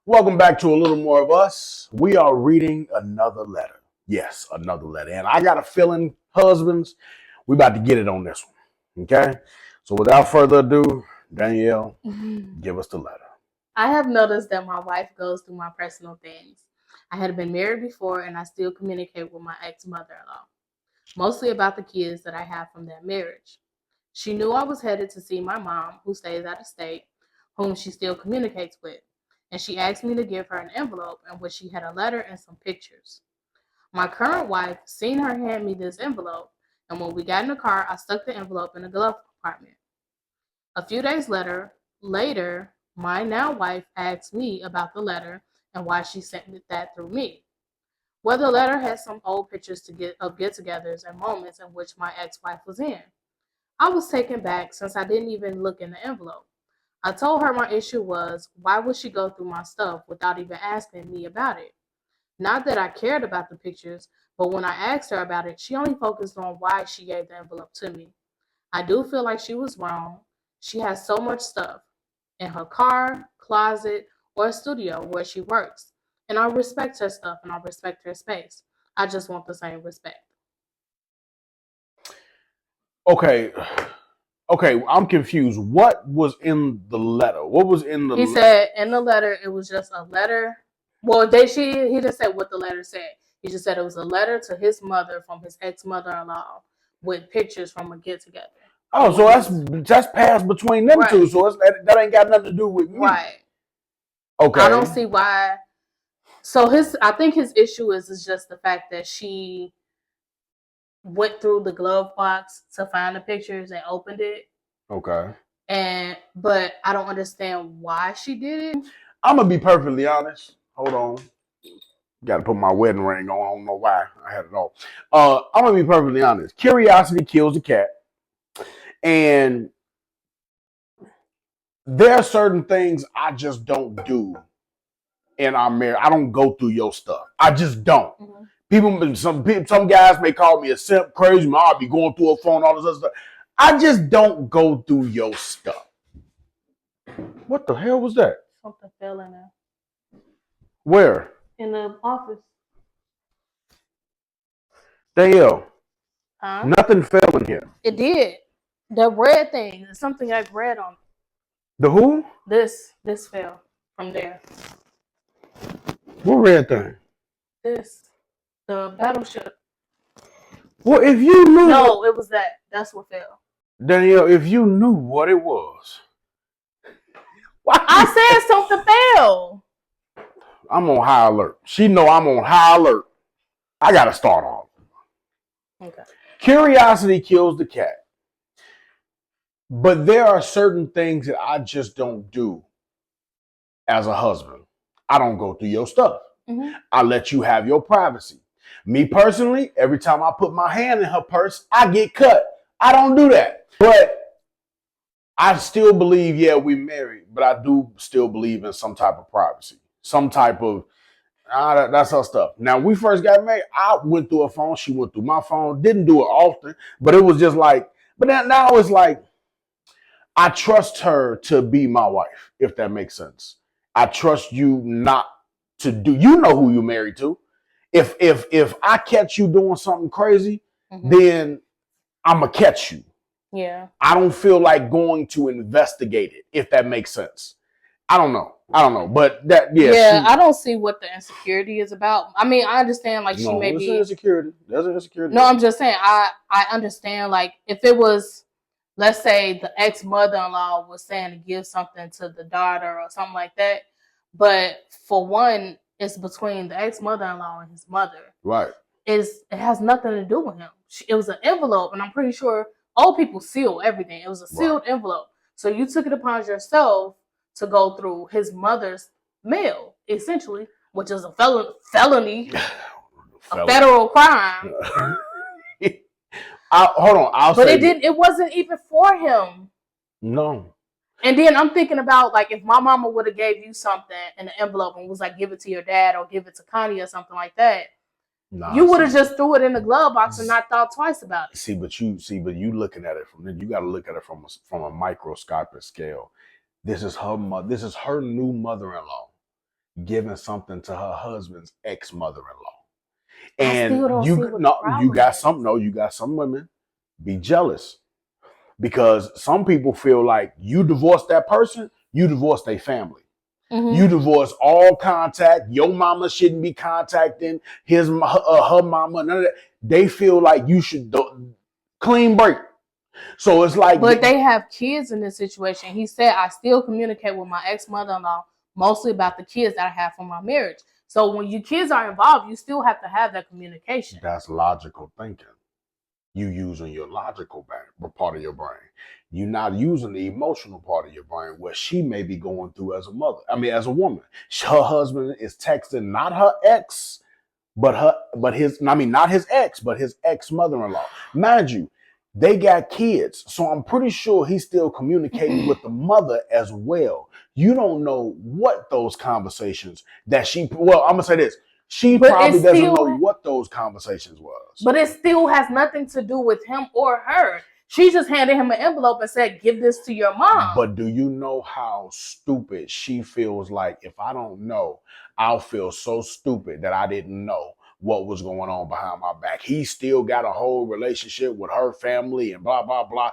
Welcome back to a little more of us. We are reading another letter. Yes, another letter. And I got a feeling, husbands, we about to get it on this one. Okay? So without further ado, Danielle, give us the letter. I have noticed that my wife goes through my personal things. I had been married before and I still communicate with my ex-mother-in-law, mostly about the kids that I have from that marriage. She knew I was headed to see my mom, who stays out of state, whom she still communicates with, and she asked me to give her an envelope in which she had a letter and some pictures. My current wife seen her hand me this envelope, and when we got in the car, I stuck the envelope in the glove compartment. A few days later, my now wife asked me about the letter and why she sent that through me. Well, the letter had some old pictures of get-togethers and moments in which my ex-wife was in. I was taken back since I didn't even look in the envelope. I told her my issue was, why would she go through my stuff without even asking me about it? Not that I cared about the pictures, but when I asked her about it, she only focused on why she gave the envelope to me. I do feel like she was wrong. She has so much stuff in her car, closet, or studio where she works. And I respect her stuff and I respect her space. I just want the same respect. Okay. Okay, I'm confused. What was in the letter? What was in the He said in the letter, it was just a letter. Well, he didn't say what the letter said. He just said it was a letter to his mother from his ex-mother-in-law with pictures from a get-together. Oh, so that's passed between them two. So that ain't got nothing to do with me. Right. Okay. I don't see why. So I think his issue is just the fact that she went through the glove box to find the pictures and opened it. Okay. But I don't understand why she did it. I'm gonna be perfectly honest. Hold on. Got to put my wedding ring on. I don't know why I had it all. I'm gonna be perfectly honest. Curiosity kills the cat, and there are certain things I just don't do in our marriage. I don't go through your stuff. I just don't. Mm-hmm. Some guys may call me a simp, crazy. I'll be going through a phone, all this other stuff. I just don't go through your stuff. What the hell was that? Something fell in there. Where? In the office. Danielle. Huh? Nothing fell in here. It did. The red thing. Something like red on it. The who? This fell from there. What red thing? This. The battleship. Well, if you knew. No, it was that. That's what fell. Danielle, if you knew what it was. I said something fell. I'm on high alert. She know I'm on high alert. I got to start off. Okay. Curiosity kills the cat. But there are certain things that I just don't do as a husband. I don't go through your stuff. Mm-hmm. I let you have your privacy. Me personally, every time I put my hand in her purse, I get cut. I don't do that. But I still believe, yeah, we're married, but I do still believe in some type of privacy. Some type of, that's her stuff. Now, we first got married, I went through her phone. She went through my phone. Didn't do it often, but it was just like, but now it's like, I trust her to be my wife, if that makes sense. I trust you not to do, you know who you're married to. If I catch you doing something crazy, mm-hmm. then I'm going to catch you. Yeah. I don't feel like going to investigate it, if that makes sense. I don't know. But that, yeah. Yeah, I don't see what the insecurity is about. I mean, I understand, like, she may be. Insecurity. There's an insecurity. No, I'm just saying, I understand, like, if it was, let's say the ex-mother-in-law was saying to give something to the daughter or something like that. But for one, it's between the ex-mother-in-law and his mother. Right. It has nothing to do with him. It was an envelope, and I'm pretty sure old people seal everything. It was a sealed envelope. So you took it upon yourself to go through his mother's mail, essentially, which is a felony, a federal crime. Hold on, it wasn't even for him. No. And then I'm thinking about, like, if my mama would have gave you something in an envelope and was like, give it to your dad or give it to Connie or something like that, you would have just threw it in the glove box and not thought twice about it. But you looking at it you got to look at it from a microscopic scale. This is her new mother-in-law giving something to her husband's ex-mother-in-law. I And still don't see what the problem you got is. you got some women be jealous because some people feel like you divorce that person, you divorce their family. Mm-hmm. You divorce all contact. Your mama shouldn't be contacting her mama. None of that. They feel like you should clean break. So it's like, but they have kids in this situation. He said, I still communicate with my ex-mother-in-law mostly about the kids that I have from my marriage. So when your kids are involved, you still have to have that communication. That's logical thinking. You using your logical part of your brain. You're not using the emotional part of your brain where she may be going through as a mother. I mean, as a woman. Her husband is texting not her ex, not his ex, but his ex-mother-in-law. Mind you, they got kids. So I'm pretty sure he's still communicating with the mother as well. You don't know what those conversations I'm gonna say this. She probably doesn't know what those conversations was. But it still has nothing to do with him or her. She just handed him an envelope and said, give this to your mom. But do you know how stupid she feels like if I don't know, I'll feel so stupid that I didn't know what was going on behind my back. He still got a whole relationship with her family and blah, blah, blah.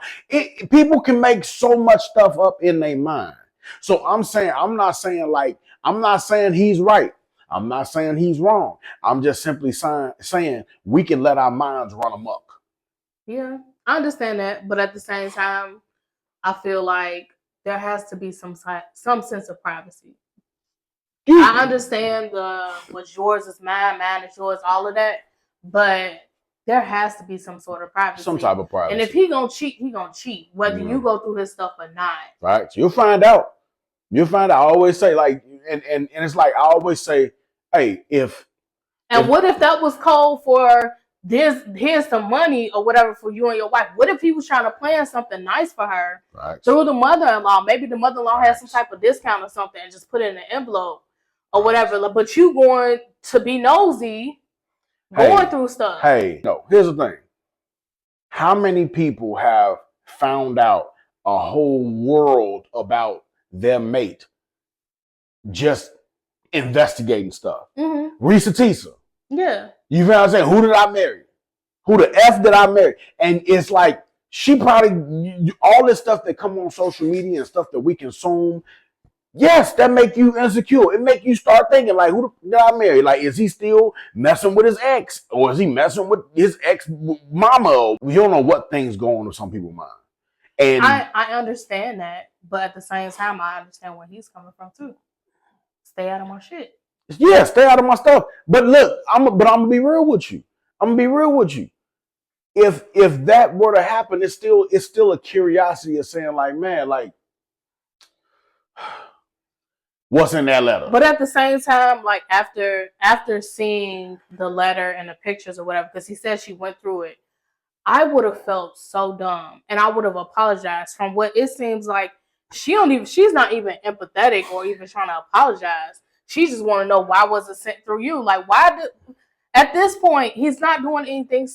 People can make so much stuff up in their mind. So I'm not saying he's right. I'm not saying he's wrong. I'm just simply saying we can let our minds run amok. Yeah, I understand that. But at the same time, I feel like there has to be some sense of privacy. I understand what's yours is mine is yours, all of that. But there has to be some sort of privacy. Some type of privacy. And if he gonna cheat, he gonna cheat. Whether you go through his stuff or not. Right. So you'll find out. I always say, like, and it's like I always say, hey, what if that was code for here's some money or whatever for you and your wife? What if he was trying to plan something nice for her through the mother-in-law? Maybe the mother-in-law has some type of discount or something and just put it in an envelope or whatever. But you going to be nosy, going through stuff. Hey, no, here's the thing. How many people have found out a whole world about their mate just investigating stuff? Mm-hmm. Risa Tisa. Yeah. You feel what I'm saying? Who did I marry? Who the F did I marry? And it's like, she probably, all this stuff that come on social media and stuff that we consume, yes, that make you insecure. It make you start thinking, like, who did I marry? Like, is he still messing with his ex? Or is he messing with his ex mama? You don't know what things go on in some people's mind. And I understand that, but at the same time, I understand where he's coming from too. Stay out of my shit. Yeah, stay out of my stuff. But look, I'm gonna be real with you. If that were to happen, it's still a curiosity of saying, like, man, like, what's in that letter? But at the same time, like after seeing the letter and the pictures or whatever, because he said she went through it, I would have felt so dumb and I would have apologized. From what it seems like, she's not even empathetic or even trying to apologize. She just want to know, why was it sent through you? Like, at this point, he's not doing anything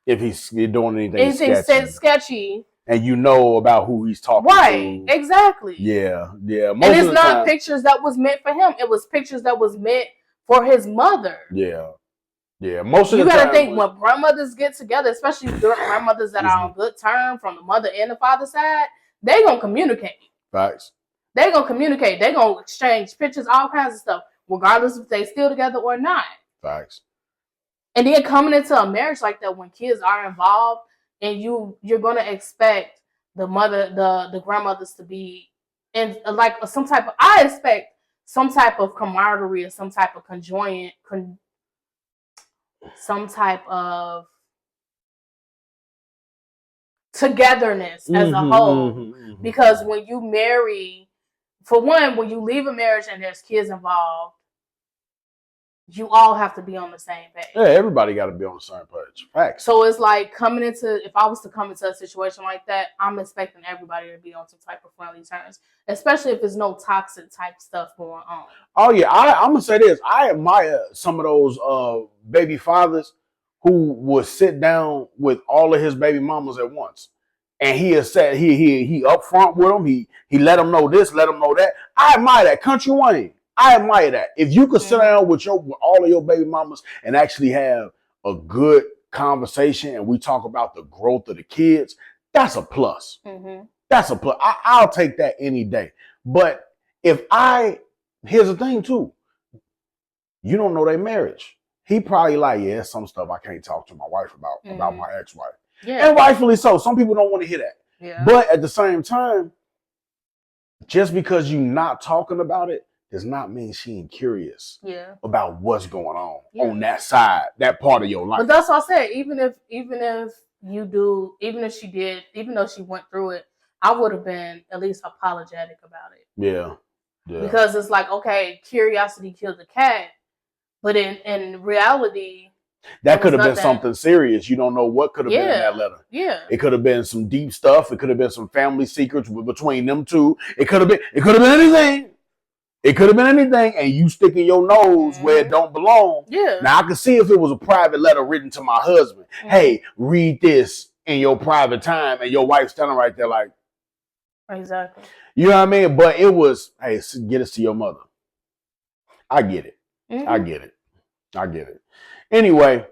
if he's doing anything sketchy. And you know about who he's talking to. Right, exactly. Yeah. And it's not pictures that was meant for him. It was pictures that was meant for his mother. Yeah. Most of you the time. You got to think, when grandmothers get together, especially grandmothers that are on good terms from the mother and the father side, they going to communicate. Facts. They going to communicate. They going to exchange pictures, all kinds of stuff, regardless if they still together or not. Facts. And then coming into a marriage like that, when kids are involved, and you're going to expect the grandmothers to be in like I expect some type of camaraderie or some type of some type of togetherness as a whole. Because when you marry, for one, when you leave a marriage and there's kids involved, you all have to be on the same page. Yeah, everybody got to be on the same page. Facts. So it's like if I was to come into a situation like that, I'm expecting everybody to be on some type of friendly terms, especially if there's no toxic type stuff going on. Oh yeah, I'm gonna say this. I admire some of those baby fathers who would sit down with all of his baby mamas at once and he has said he upfront with them. He let them know this, let them know that. I admire that. Country Wayne, I admire that. If you could sit down with all of your baby mamas and actually have a good conversation, and we talk about the growth of the kids, that's a plus. That's a plus. I'll take that any day. But here's the thing too. You don't know their marriage. He probably like, yeah, some stuff I can't talk to my wife about my ex-wife. Yeah. And rightfully so. Some people don't want to hear that. Yeah. But at the same time, just because you're not talking about it does not mean she ain't curious about what's going on that side, that part of your life. But that's what I said. Even if she did, even though she went through it, I would have been at least apologetic about it. Yeah. Because it's like, okay, curiosity killed the cat. But in reality, that could have been something serious. You don't know what could have been in that letter. Yeah. It could have been some deep stuff. It could have been some family secrets between them two. It could have been anything. It could have been anything. And you sticking your nose where it don't belong. Yeah. Now I can see if it was a private letter written to my husband. Hey, read this in your private time, and your wife's standing right there like. Exactly. You know what I mean? But it was, hey, get us to your mother. I get it. I get it. Anyway,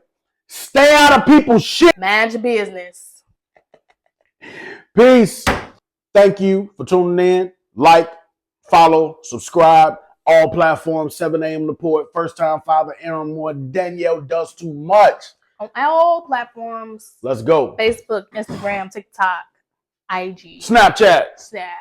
stay out of people's shit. Mind your business. Peace. Thank you for tuning in. Like, follow, subscribe. All platforms, 7 a.m. Report. First time father, Aaron Moore. Danielle does too much. On all platforms. Let's go. Facebook, Instagram, TikTok, IG. Snapchat. Snap.